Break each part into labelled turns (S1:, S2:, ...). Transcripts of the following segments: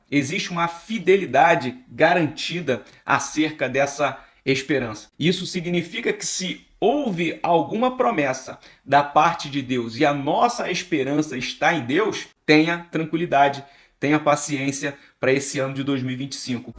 S1: existe uma fidelidade garantida acerca dessa esperança. Isso significa que se houve alguma promessa da parte de Deus e a nossa esperança está em Deus, tenha tranquilidade, tenha paciência para esse ano de 2025.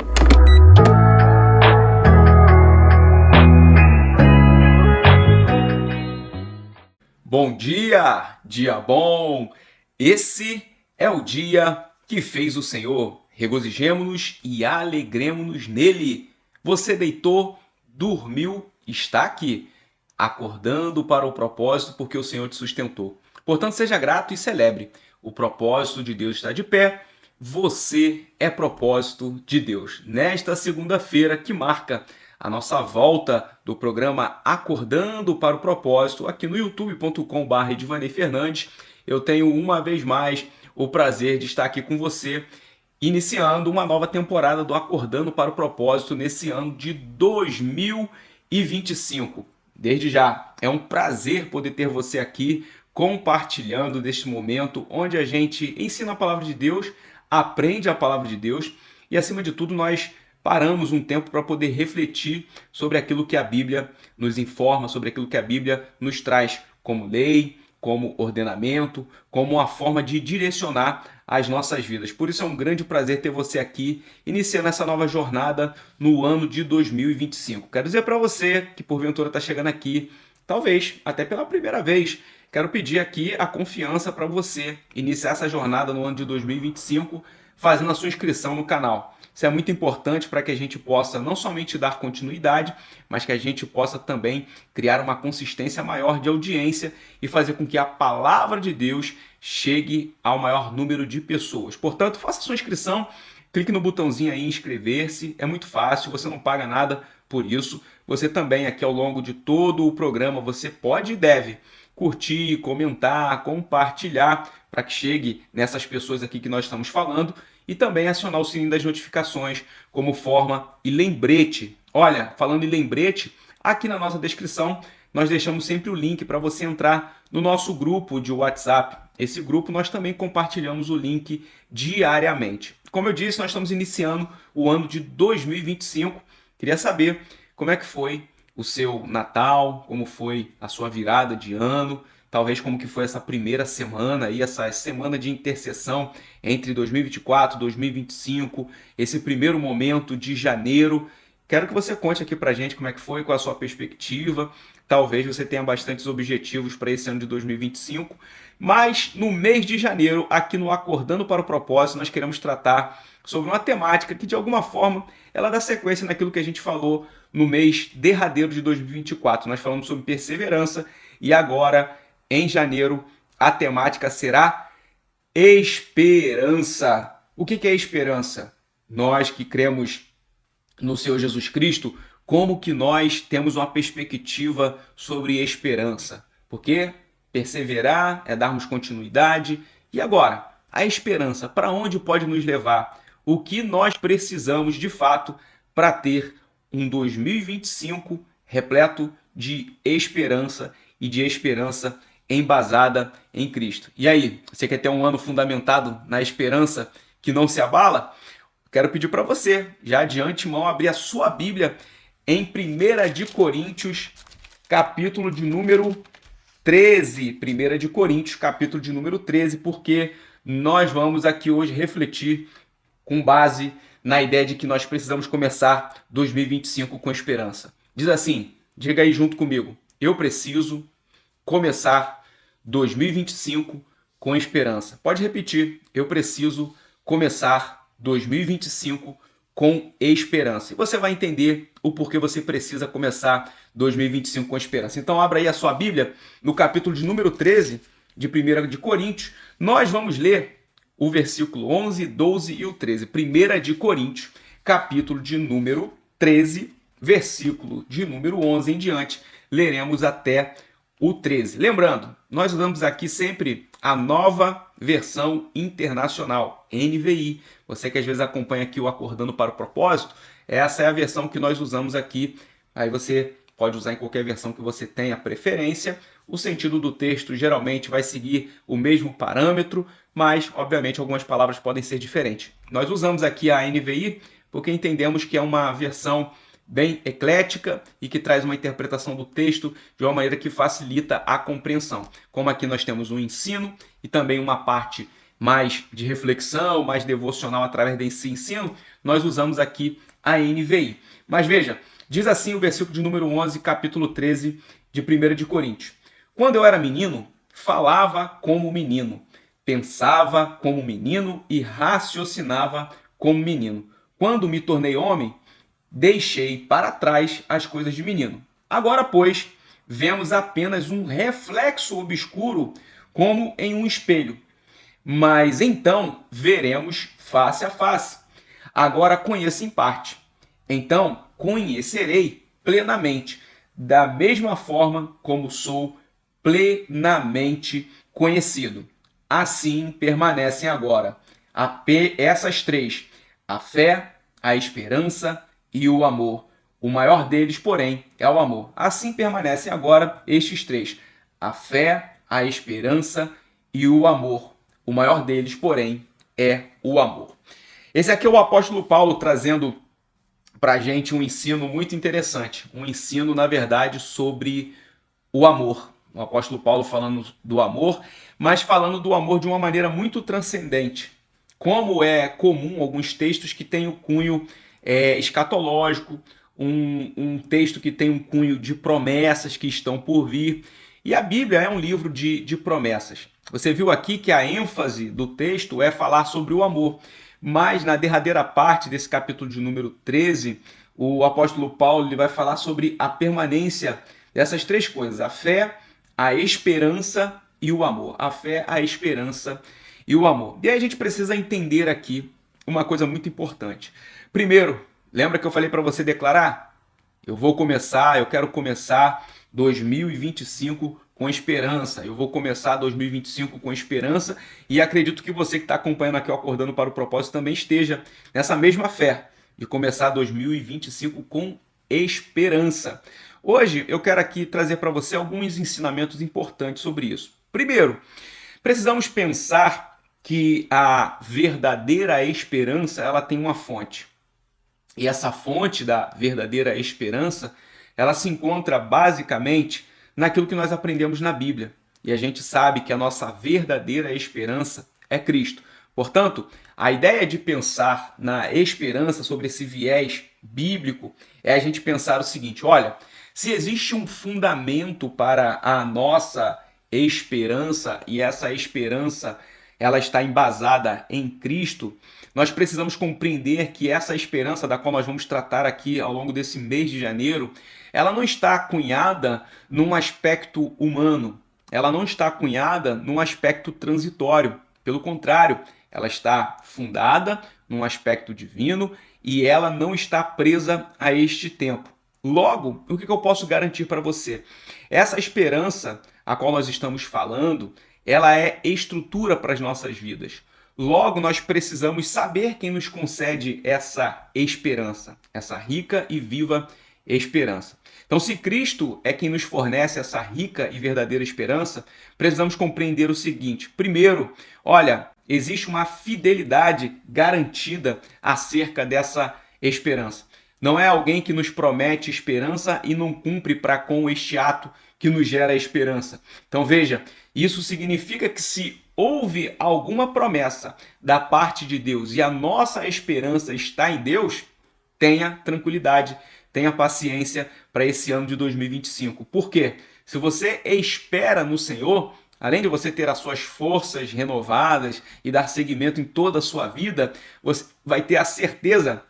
S1: Bom dia, dia bom! Esse é o dia que fez o Senhor. Regozijemo-nos e alegremo-nos nele. Você deitou, dormiu, está aqui, acordando para o propósito porque o Senhor te sustentou. Portanto, seja grato e celebre. O propósito de Deus está de pé. Você é propósito de Deus. Nesta segunda-feira que marca a nossa volta do programa Acordando para o Propósito, aqui no youtube.com.br Edvanei Fernandes, eu tenho uma vez mais o prazer de estar aqui com você, iniciando uma nova temporada do Acordando para o Propósito nesse ano de 2025. Desde já, é um prazer poder ter você aqui compartilhando deste momento onde a gente ensina a palavra de Deus, aprende a palavra de Deus e, acima de tudo, nós paramos um tempo para poder refletir sobre aquilo que a Bíblia nos informa, sobre aquilo que a Bíblia nos traz como lei, como ordenamento, como uma forma de direcionar as nossas vidas. Por isso é um grande prazer ter você aqui, iniciando essa nova jornada no ano de 2025. Quero dizer para você que porventura está chegando aqui, talvez até pela primeira vez, quero pedir aqui a confiança para você iniciar essa jornada no ano de 2025, fazendo a sua inscrição no canal. Isso é muito importante para que a gente possa não somente dar continuidade, mas que a gente possa também criar uma consistência maior de audiência e fazer com que a palavra de Deus chegue ao maior número de pessoas. Portanto, faça sua inscrição, clique no botãozinho aí inscrever-se, é muito fácil, você não paga nada por isso. Você também aqui ao longo de todo o programa, você pode e deve curtir, comentar, compartilhar para que chegue nessas pessoas aqui que nós estamos falando e também acionar o sininho das notificações como forma e lembrete. Olha, falando em lembrete, aqui na nossa descrição nós deixamos sempre o link para você entrar no nosso grupo de WhatsApp. Esse grupo nós também compartilhamos o link diariamente. Como eu disse, nós estamos iniciando o ano de 2025. Queria saber como é que foi o seu Natal, como foi a sua virada de ano, talvez como que foi essa primeira semana aí, essa semana de interseção entre 2024 e 2025, esse primeiro momento de janeiro. Quero que você conte aqui pra gente como é que foi, qual a sua perspectiva. Talvez você tenha bastantes objetivos para esse ano de 2025, mas no mês de janeiro, aqui no Acordando para o Propósito, nós queremos tratar sobre uma temática que de alguma forma ela dá sequência naquilo que a gente falou no mês derradeiro de 2024. Nós falamos sobre perseverança e agora em janeiro, a temática será esperança. O que é esperança? Nós que cremos no Senhor Jesus Cristo, como que nós temos uma perspectiva sobre esperança? Porque perseverar é darmos continuidade. E agora, a esperança, para onde pode nos levar? O que nós precisamos de fato para ter um 2025 repleto de esperança e de esperança embasada em Cristo. E aí, você quer ter um ano fundamentado na esperança que não se abala? Quero pedir para você, já de antemão, abrir a sua Bíblia em 1 de Coríntios, capítulo de número 13. 1 de Coríntios, capítulo de número 13, porque nós vamos aqui hoje refletir com base na ideia de que nós precisamos começar 2025 com esperança. Diz assim, diga aí junto comigo, eu preciso começar 2025 com esperança. Pode repetir, eu preciso começar 2025 com esperança. E você vai entender o porquê você precisa começar 2025 com esperança. Então abra aí a sua Bíblia no capítulo de número 13 de 1 de Coríntios. Nós vamos ler o versículo 11, 12 e o 13. 1 de Coríntios, capítulo de número 13, versículo de número 11 em diante. Leremos até o 13. Lembrando, nós usamos aqui sempre a nova versão internacional, NVI. Você que às vezes acompanha aqui o Acordando para o Propósito, essa é a versão que nós usamos aqui. Aí você pode usar em qualquer versão que você tenha preferência, O sentido do texto geralmente vai seguir o mesmo parâmetro, mas, obviamente, algumas palavras podem ser diferentes. Nós usamos aqui a NVI porque entendemos que é uma versão bem eclética e que traz uma interpretação do texto de uma maneira que facilita a compreensão. Como aqui nós temos um ensino e também uma parte mais de reflexão, mais devocional através desse ensino, nós usamos aqui a NVI. Mas veja, diz assim o versículo de número 11, capítulo 13 de 1 de Coríntios. Quando eu era menino, falava como menino, pensava como menino e raciocinava como menino. Quando me tornei homem, deixei para trás as coisas de menino. Agora, pois, vemos apenas um reflexo obscuro como em um espelho. Mas então veremos face a face. Agora conheço em parte. Então conhecerei plenamente, da mesma forma como sou plenamente conhecido. Assim permanecem agora essas três: a fé, a esperança e o amor. O maior deles, porém, é o amor. Assim permanecem agora estes três: a fé, a esperança e o amor. O maior deles, porém, é o amor. Esse aqui é o apóstolo Paulo trazendo para a gente um ensino muito interessante. Um ensino, na verdade, sobre o amor. O apóstolo Paulo falando do amor, mas falando do amor de uma maneira muito transcendente. Como é comum alguns textos que têm o cunho escatológico, um texto que tem um cunho de promessas que estão por vir. E a Bíblia é um livro de promessas. Você viu aqui que a ênfase do texto é falar sobre o amor. Mas na derradeira parte desse capítulo de número 13, o apóstolo Paulo ele vai falar sobre a permanência dessas três coisas: a fé, a esperança e o amor. A fé, a esperança e o amor. E aí a gente precisa entender aqui uma coisa muito importante. Primeiro, lembra que eu falei para você declarar? Eu quero começar 2025 com esperança. Eu vou começar 2025 com esperança e acredito que você que está acompanhando aqui o Acordando para o Propósito também esteja nessa mesma fé de começar 2025 com esperança. Hoje eu quero aqui trazer para você alguns ensinamentos importantes sobre isso. Primeiro, precisamos pensar que a verdadeira esperança ela tem uma fonte. E essa fonte da verdadeira esperança, ela se encontra basicamente naquilo que nós aprendemos na Bíblia. E a gente sabe que a nossa verdadeira esperança é Cristo. Portanto, a ideia de pensar na esperança sobre esse viés bíblico é a gente pensar o seguinte: olha, se existe um fundamento para a nossa esperança e essa esperança ela está embasada em Cristo, nós precisamos compreender que essa esperança da qual nós vamos tratar aqui ao longo desse mês de janeiro, ela não está cunhada num aspecto humano, ela não está cunhada num aspecto transitório. Pelo contrário, ela está fundada num aspecto divino e ela não está presa a este tempo. Logo, o que eu posso garantir para você? Essa esperança a qual nós estamos falando, ela é estrutura para as nossas vidas. Logo, nós precisamos saber quem nos concede essa esperança, essa rica e viva esperança. Então, se Cristo é quem nos fornece essa rica e verdadeira esperança, precisamos compreender o seguinte: primeiro, olha, existe uma fidelidade garantida acerca dessa esperança. Não é alguém que nos promete esperança e não cumpre para com este ato que nos gera esperança. Então veja, isso significa que se houve alguma promessa da parte de Deus e a nossa esperança está em Deus, tenha tranquilidade, tenha paciência para esse ano de 2025. Por quê? Se você espera no Senhor, além de você ter as suas forças renovadas e dar seguimento em toda a sua vida, você vai ter a certeza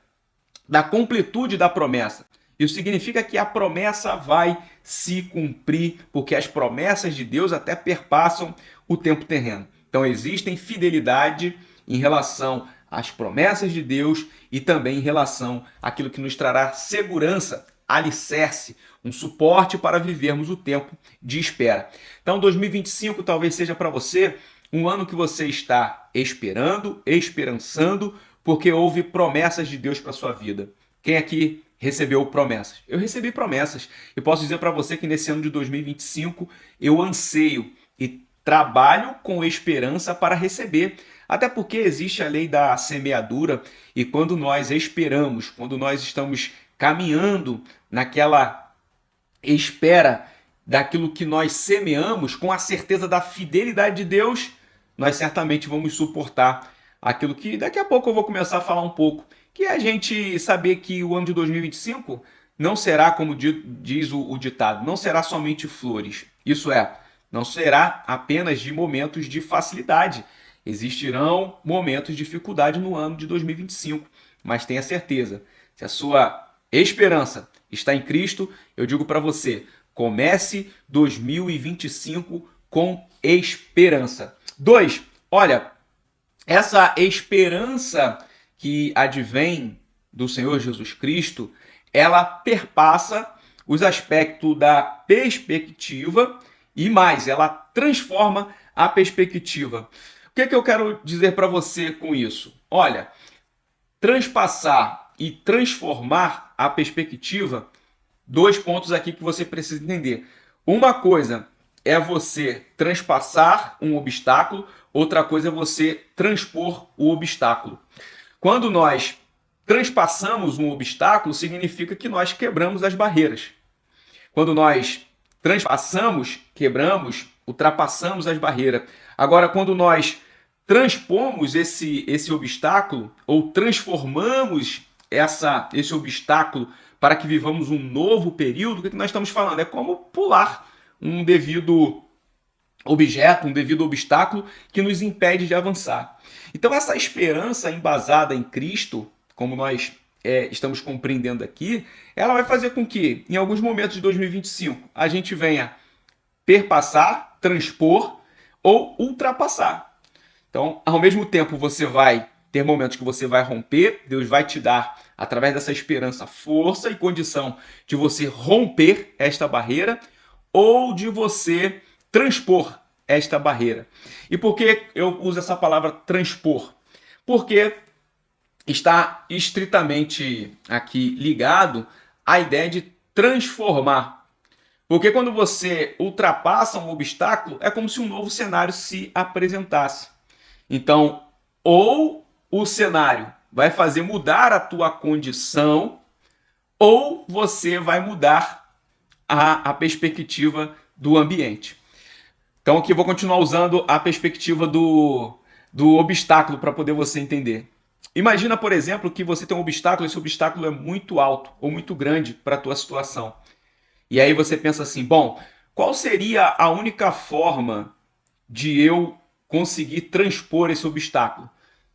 S1: da completude da promessa. Isso significa que a promessa vai se cumprir, porque as promessas de Deus até perpassam o tempo terreno. Então existem fidelidade em relação às promessas de Deus e também em relação àquilo que nos trará segurança, alicerce, um suporte para vivermos o tempo de espera. Então 2025 talvez seja para você um ano que você está esperando, esperançando, porque houve promessas de Deus para a sua vida. Quem aqui recebeu promessas? Eu recebi promessas. E posso dizer para você que nesse ano de 2025 eu anseio e trabalho com esperança para receber. Até porque existe a lei da semeadura e quando nós esperamos, quando nós estamos caminhando naquela espera daquilo que nós semeamos, com a certeza da fidelidade de Deus, nós certamente vamos suportar aquilo que daqui a pouco eu vou começar a falar um pouco, que é a gente saber que o ano de 2025 não será, como diz o ditado, não será somente flores. Isso é, não será apenas de momentos de facilidade. Existirão momentos de dificuldade no ano de 2025, mas tenha certeza, se a sua esperança está em Cristo, eu digo para você, comece 2025 com esperança. 2. Olha, essa esperança que advém do Senhor Jesus Cristo, ela perpassa os aspectos da perspectiva e mais, ela transforma a perspectiva. O que eu quero dizer para você com isso? Olha, transpassar e transformar a perspectiva, 2 pontos aqui que você precisa entender. Uma coisa é você transpassar um obstáculo, outra coisa é você transpor o obstáculo. Quando nós transpassamos um obstáculo, significa que nós quebramos as barreiras. Quando nós transpassamos, quebramos, ultrapassamos as barreiras. Agora, quando nós transpomos esse obstáculo ou transformamos esse obstáculo para que vivamos um novo período, o que nós estamos falando? É como pular um devido objeto, um devido obstáculo que nos impede de avançar. Então essa esperança embasada em Cristo, como nós estamos compreendendo aqui, ela vai fazer com que em alguns momentos de 2025 a gente venha perpassar, transpor ou ultrapassar. Então, ao mesmo tempo, você vai ter momentos que você vai romper, Deus vai te dar, através dessa esperança, força e condição de você romper esta barreira ou de você transpor esta barreira. E por que eu uso essa palavra transpor? Porque está estritamente aqui ligado à ideia de transformar. Porque quando você ultrapassa um obstáculo, é como se um novo cenário se apresentasse. Então, ou o cenário vai fazer mudar a tua condição, ou você vai mudar a perspectiva do ambiente. Então, aqui eu vou continuar usando a perspectiva do obstáculo para poder você entender. Imagina, por exemplo, que você tem um obstáculo, esse obstáculo é muito alto ou muito grande para a tua situação. E aí você pensa assim, bom, qual seria a única forma de eu conseguir transpor esse obstáculo?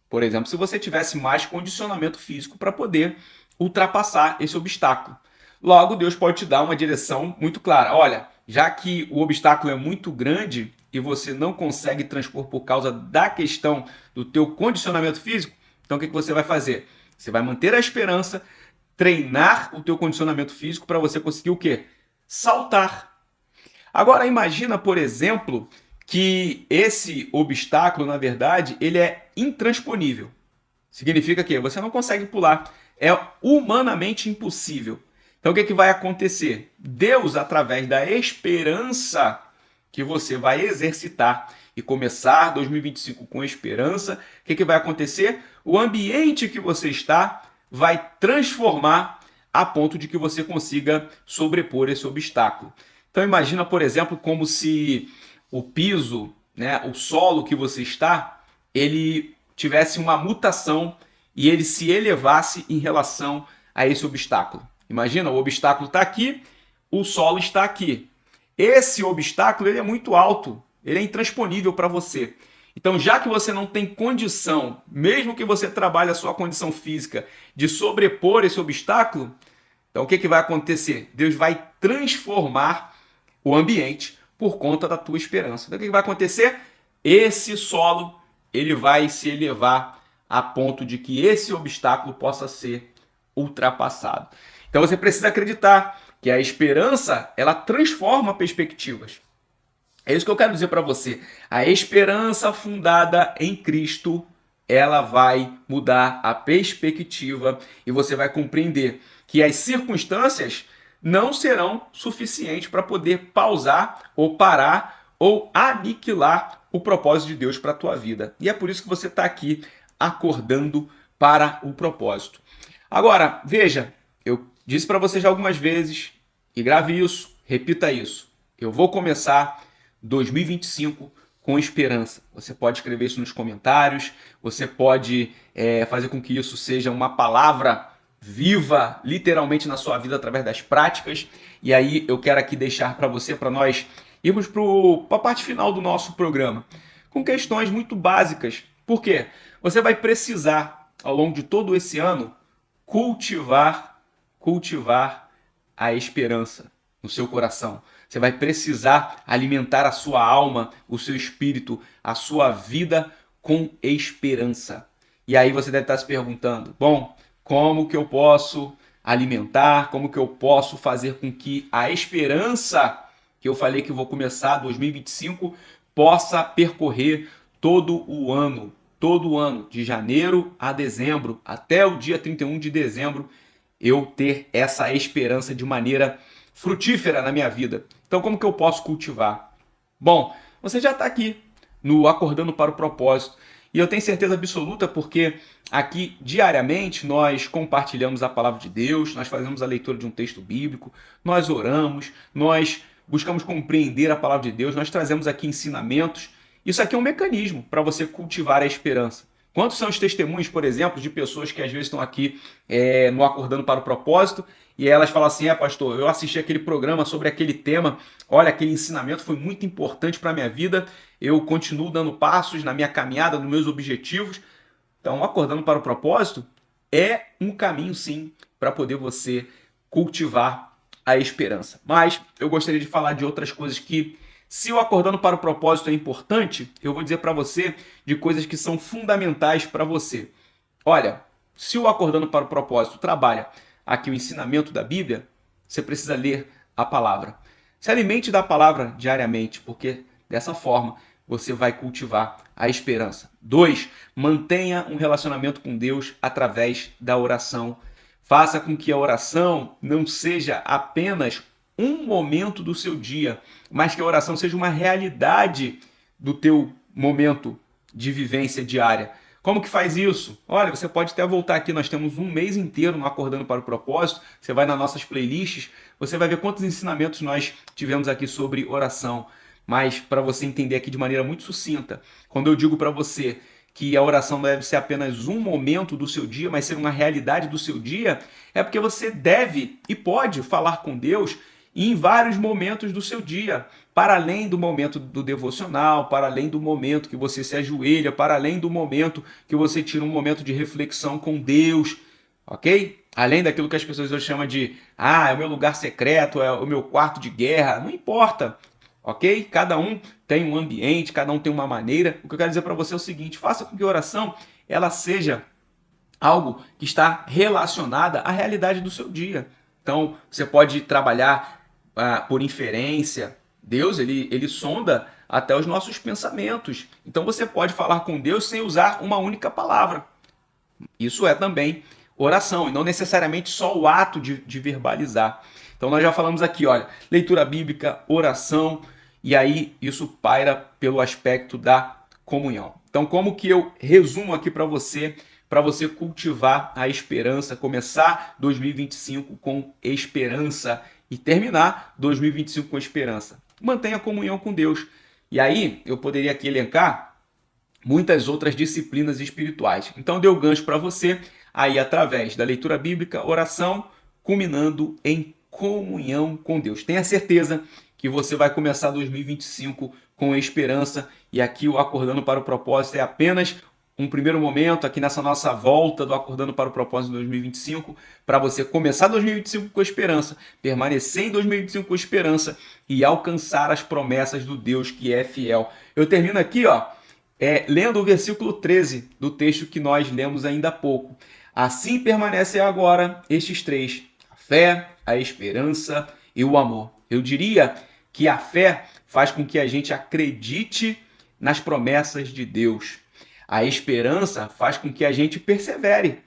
S1: Por exemplo, se você tivesse mais condicionamento físico para poder ultrapassar esse obstáculo. Logo, Deus pode te dar uma direção muito clara. Olha, já que o obstáculo é muito grande e você não consegue transpor por causa da questão do teu condicionamento físico, então o que você vai fazer? Você vai manter a esperança, treinar o teu condicionamento físico para você conseguir o quê? Saltar. Agora imagina, por exemplo, que esse obstáculo, na verdade, ele é intransponível. Significa que você não consegue pular. É humanamente impossível. Então o que vai acontecer? Deus, através da esperança que você vai exercitar e começar 2025 com esperança, o que vai acontecer? O ambiente que você está vai transformar a ponto de que você consiga sobrepor esse obstáculo. Então imagina, por exemplo, como se o piso, né, o solo que você está, ele tivesse uma mutação e ele se elevasse em relação a esse obstáculo. Imagina, o obstáculo está aqui, o solo está aqui. Esse obstáculo ele é muito alto, ele é intransponível para você. Então, já que você não tem condição, mesmo que você trabalhe a sua condição física, de sobrepor esse obstáculo, então o que vai acontecer? Deus vai transformar o ambiente por conta da tua esperança. Então o que vai acontecer? Esse solo ele vai se elevar a ponto de que esse obstáculo possa ser ultrapassado. Então você precisa acreditar que a esperança ela transforma perspectivas. É isso que eu quero dizer para você. A esperança fundada em Cristo ela vai mudar a perspectiva e você vai compreender que as circunstâncias não serão suficientes para poder pausar ou parar ou aniquilar o propósito de Deus para a tua vida. E é por isso que você está aqui acordando para o propósito. Agora, veja, eu disse para você já algumas vezes, e grave isso, repita isso. Eu vou começar 2025 com esperança. Você pode escrever isso nos comentários, você pode fazer com que isso seja uma palavra viva, literalmente, na sua vida através das práticas. E aí eu quero aqui deixar para você, para nós irmos para a parte final do nosso programa, com questões muito básicas. Por quê? Você vai precisar, ao longo de todo esse ano, cultivar a esperança no seu coração. Você vai precisar alimentar a sua alma, o seu espírito, a sua vida com esperança. E aí você deve estar se perguntando, bom, como que eu posso alimentar, como que eu posso fazer com que a esperança que eu falei que eu vou começar 2025 possa percorrer todo o ano, de janeiro a dezembro, até o dia 31 de dezembro, eu ter essa esperança de maneira frutífera na minha vida. Então, como que eu posso cultivar? Bom, você já está aqui no Acordando para o Propósito. E eu tenho certeza absoluta porque aqui diariamente nós compartilhamos a palavra de Deus, nós fazemos a leitura de um texto bíblico, nós oramos, nós buscamos compreender a palavra de Deus, nós trazemos aqui ensinamentos. Isso aqui é um mecanismo para você cultivar a esperança. Quantos são os testemunhos, por exemplo, de pessoas que às vezes estão aqui no Acordando para o Propósito e elas falam assim, pastor, eu assisti aquele programa sobre aquele tema, olha, aquele ensinamento foi muito importante para a minha vida, eu continuo dando passos na minha caminhada, nos meus objetivos. Então, Acordando para o Propósito é um caminho, sim, para poder você cultivar a esperança. Mas eu gostaria de falar de outras coisas que, se o Acordando para o Propósito é importante, eu vou dizer para você de coisas que são fundamentais para você. Olha, se o Acordando para o Propósito trabalha aqui o ensinamento da Bíblia, você precisa ler a palavra. Se alimente da palavra diariamente, porque dessa forma você vai cultivar a esperança. 2, mantenha um relacionamento com Deus através da oração. Faça com que a oração não seja apenas um momento do seu dia, mas que a oração seja uma realidade do teu momento de vivência diária. Como que faz isso? Olha, você pode até voltar aqui, nós temos um mês inteiro no Acordando para o Propósito, você vai nas nossas playlists, você vai ver quantos ensinamentos nós tivemos aqui sobre oração. Mas para você entender aqui de maneira muito sucinta, quando eu digo para você que a oração não deve ser apenas um momento do seu dia, mas ser uma realidade do seu dia, é porque você deve e pode falar com Deus em vários momentos do seu dia, para além do momento do devocional, para além do momento que você se ajoelha, para além do momento que você tira um momento de reflexão com Deus, ok? Além daquilo que as pessoas hoje chamam de é o meu lugar secreto, é o meu quarto de guerra, não importa, ok? Cada um tem um ambiente, cada um tem uma maneira. O que eu quero dizer para você é o seguinte, faça com que a oração ela seja algo que está relacionada à realidade do seu dia. Então, você pode trabalhar por inferência. Deus, ele sonda até os nossos pensamentos. Então, você pode falar com Deus sem usar uma única palavra. Isso é também oração, e não necessariamente só o ato de verbalizar. Então, nós já falamos aqui, olha, leitura bíblica, oração, e aí isso paira pelo aspecto da comunhão. Então, como que eu resumo aqui para você cultivar a esperança, começar 2025 com esperança e terminar 2025 com esperança? Mantenha a comunhão com Deus. E aí, eu poderia aqui elencar muitas outras disciplinas espirituais. Então, deu gancho para você aí através da leitura bíblica, oração, culminando em comunhão com Deus. Tenha certeza que você vai começar 2025 com esperança, e aqui o Acordando para o Propósito é apenas um primeiro momento aqui nessa nossa volta do Acordando para o Propósito 2025, para você começar 2025 com esperança, permanecer em 2025 com esperança e alcançar as promessas do Deus que é fiel. Eu termino aqui, lendo o versículo 13 do texto que nós lemos ainda há pouco. Assim permanecem agora estes três: a fé, a esperança e o amor. Eu diria que a fé faz com que a gente acredite nas promessas de Deus. A esperança faz com que a gente persevere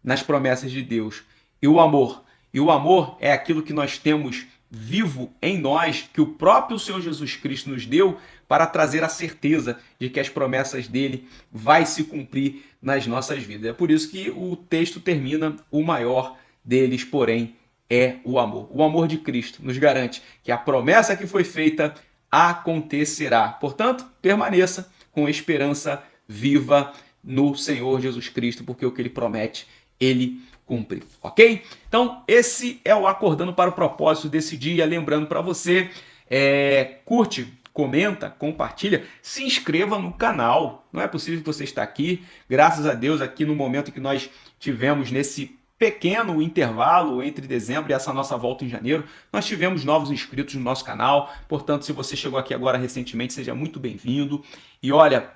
S1: nas promessas de Deus. E o amor? E o amor é aquilo que nós temos vivo em nós, que o próprio Senhor Jesus Cristo nos deu para trazer a certeza de que as promessas dele vai se cumprir nas nossas vidas. É por isso que o texto termina: o maior deles, porém, é o amor. O amor de Cristo nos garante que a promessa que foi feita acontecerá. Portanto, permaneça com esperança viva no Senhor Jesus Cristo, porque o que ele promete, ele cumpre, ok? Então, esse é o Acordando para o Propósito desse dia. Lembrando para você, curte, comenta, compartilha, se inscreva no canal. Não é possível que você está aqui, graças a Deus, aqui no momento que nós tivemos nesse pequeno intervalo entre dezembro e essa nossa volta em janeiro, nós tivemos novos inscritos no nosso canal. Portanto, se você chegou aqui agora recentemente, seja muito bem-vindo. E olha,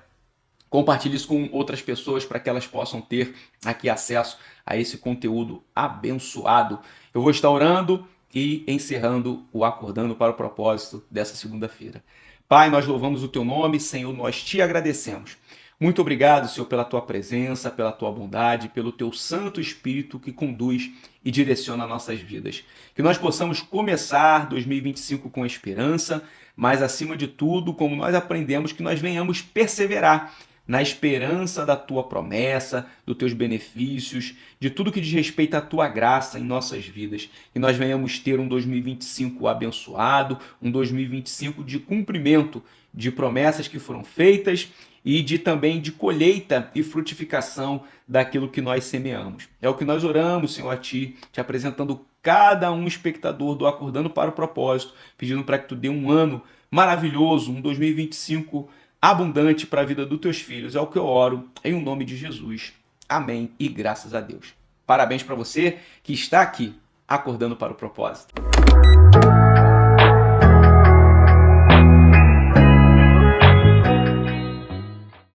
S1: compartilhe isso com outras pessoas para que elas possam ter aqui acesso a esse conteúdo abençoado. Eu vou estar orando e encerrando o Acordando para o Propósito dessa segunda-feira. Pai, nós louvamos o teu nome, Senhor, nós te agradecemos. Muito obrigado, Senhor, pela tua presença, pela tua bondade, pelo teu Santo Espírito que conduz e direciona nossas vidas. Que nós possamos começar 2025 com esperança, mas acima de tudo, como nós aprendemos, que nós venhamos perseverar na esperança da tua promessa, dos teus benefícios, de tudo que diz respeito à tua graça em nossas vidas. Que nós venhamos ter um 2025 abençoado, um 2025 de cumprimento de promessas que foram feitas e também de colheita e frutificação daquilo que nós semeamos. É o que nós oramos, Senhor, a Ti, te apresentando cada um espectador do Acordando para o Propósito, pedindo para que Tu dê um ano maravilhoso, um 2025 abundante para a vida dos Teus filhos. É o que eu oro, em nome de Jesus. Amém e graças a Deus. Parabéns para você que está aqui, Acordando para o Propósito.